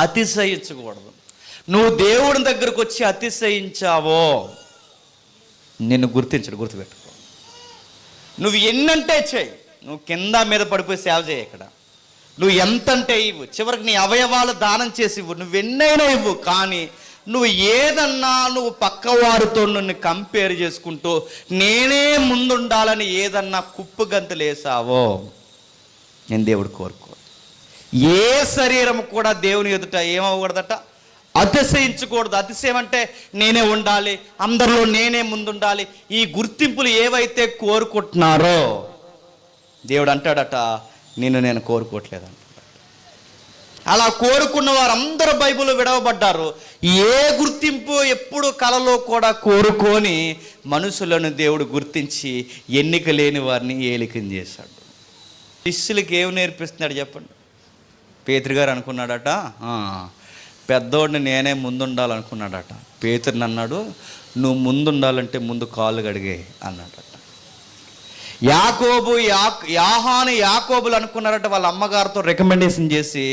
అతిశయించకూడదు. నువ్వు దేవుడి దగ్గరకు వచ్చి అతిశయించావో నిన్ను గుర్తుపెట్టుకో. నువ్వు ఎన్నంటే చెయ్యి, నువ్వు కింద మీద పడిపోయి సేవ చేయి. ఇక్కడ నువ్వు ఎంతంటే ఇవ్వు, చివరికి నీ అవయవాలు దానం చేసి ఇవ్వు, నువ్వెన్నైనా ఇవ్వు. కానీ నువ్వు ఏదన్నా నువ్వు పక్కవారితో నిన్ను కంపేర్ చేసుకుంటూ నేనే ముందుండాలని ఏదన్నా కుప్పు గంతులేసావో నేను దేవుడు కోరుకో. ఏ శరీరం కూడా దేవుని ఎదుట ఏమవ్వకూడదట, అతిశయించకూడదు. అతిశయం అంటే నేనే ఉండాలి, అందరిలో నేనే ముందుండాలి, ఈ గుర్తింపులు ఏవైతే కోరుకుంటున్నారో దేవుడు అంటాడట, నేను కోరుకోవట్లేదంట. అలా కోరుకున్న వారందరూ బైబిల్లో విడవబడ్డారు. ఏ గుర్తింపు ఎప్పుడు కలలో కూడా కోరుకొని మనుషులను దేవుడు గుర్తించి ఎన్నిక లేని వారిని ఏలికం చేశాడు. శిష్యులకి ఏమి నేర్పిస్తున్నాడు చెప్పండి. పేతురు గారు అనుకున్నాడట, పెద్దోడిని నేనే ముందుండాలనుకున్నాడట. పేతురుని అన్నాడు, నువ్వు ముందుండాలంటే ముందు కాళ్ళు కడిగే అన్నాడట. యాకోబులు అనుకున్నారట, వాళ్ళ అమ్మగారితో రికమెండేషన్ చేసి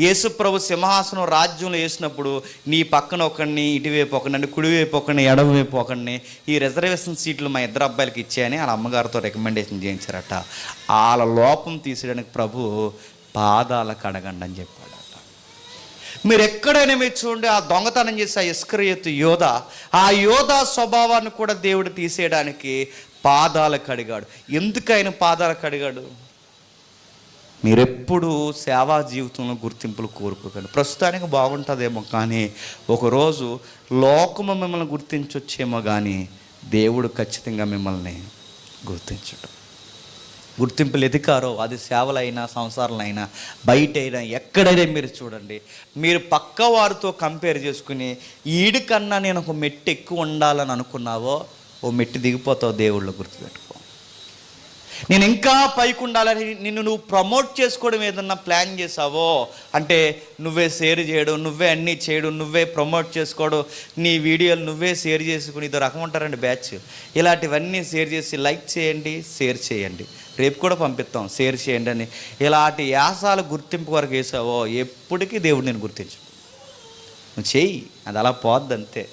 యేసుప్రభు సింహాసనం రాజ్యంలో వేసినప్పుడు నీ పక్కన ఒకడిని, ఇటువైపు ఒకడిని, కుడివైపు ఒకడిని, ఎడమవైపు ఒకడిని, ఈ రిజర్వేషన్ సీట్లు మా ఇద్దరు అబ్బాయిలకి ఇచ్చాయని వాళ్ళ అమ్మగారితో రికమెండేషన్ చేయించారట. వాళ్ళ లోపం తీసేయడానికి ప్రభు పాదాల కడగండి అని చెప్పాడట. మీరు ఎక్కడైనా మీరు చూడండి, ఆ దొంగతనం చేసే ఆ ఇస్కరియోతు యోధ, ఆ యోధ స్వభావాన్ని కూడా దేవుడు తీసేయడానికి పాదాలు కడిగాడు. ఎందుకు ఆయన పాదాలు కడిగాడు? మీరెప్పుడు సేవా జీవితంలో గుర్తింపులు కోరుకోకండి. ప్రస్తుతానికి బాగుంటుందేమో, కానీ ఒకరోజు లోకము మిమ్మల్ని గుర్తించొచ్చేమో, కానీ దేవుడు ఖచ్చితంగా మిమ్మల్ని గుర్తించడు. గుర్తింపులు ఎదికారో అది సేవలైనా సంసారాలైనా బయట అయినా ఎక్కడైనా మీరు చూడండి, మీరు పక్క వారితో కంపేర్ చేసుకుని ఈడికన్నా నేను ఒక మెట్టు ఎక్కువ ఉండాలని అనుకున్నావో ఓ మెట్టు దిగిపోతావు. దేవుళ్ళు గుర్తుపెట్టుకో. నేను ఇంకా పైకి ఉండాలని నిన్ను నువ్వు ప్రమోట్ చేసుకోవడం ఏదన్నా ప్లాన్ చేసావో, అంటే నువ్వే షేర్ చేయడం, నువ్వే అన్నీ చేయడం, నువ్వే ప్రమోట్ చేసుకోవడం, నీ వీడియోలు నువ్వే షేర్ చేసుకుని, ఇదో రకం ఉంటారండి బ్యాచ్. ఇలాంటివన్నీ షేర్ చేసి లైక్ చేయండి, షేర్ చేయండి, రేపు కూడా పంపిస్తాం, షేర్ చేయండి అని ఇలాంటి యాసాలు గుర్తింపు వరకు వేసావో ఎప్పటికీ దేవుడు నేను గుర్తించు. నువ్వు చెయ్యి, అది అలా పోద్ది అంతే.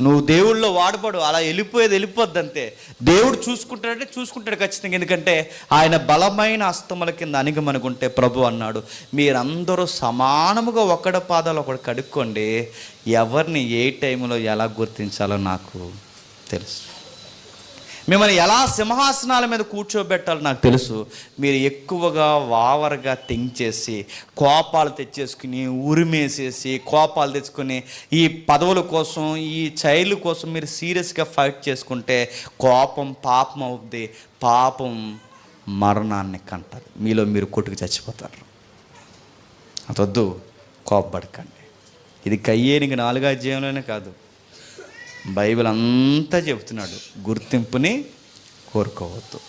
నువ్వు దేవుళ్ళో వాడపడు, అలా వెళ్ళిపోద్ది అంతే. దేవుడు చూసుకుంటాడంటే చూసుకుంటాడు ఖచ్చితంగా. ఎందుకంటే ఆయన బలమైన హస్తముల కింద అణిగమనుకుంటే ప్రభు అన్నాడు, మీరందరూ సమానముగా ఒకడి పాదాలు ఒకటి కడుక్కోండి, ఎవరిని ఏ టైంలో ఎలా గుర్తించాలో నాకు తెలుసు, మిమ్మల్ని ఎలా సింహాసనాల మీద కూర్చోబెట్టాలో నాకు తెలుసు. మీరు ఎక్కువగా వావరగా థింక్ చేసి కోపాలు తెచ్చేసుకుని ఉరిమేసేసి కోపాలు తెచ్చుకొని ఈ పదవుల కోసం, ఈ చైల్డ్ కోసం మీరు సీరియస్గా ఫైట్ చేసుకుంటే కోపం పాపం అవుద్ది, పాపం మరణాన్ని కంటారు, మీలో మీరు కొట్టుకు చచ్చిపోతారు. అదొద్దు, కోపపడకండి. ఇది కయ్యేనికి 4వ అధ్యాయంలోనే కాదు, బైబిల్ అంతా చెబుతున్నాడు, గుర్తింపుని కోరుకోవద్దు.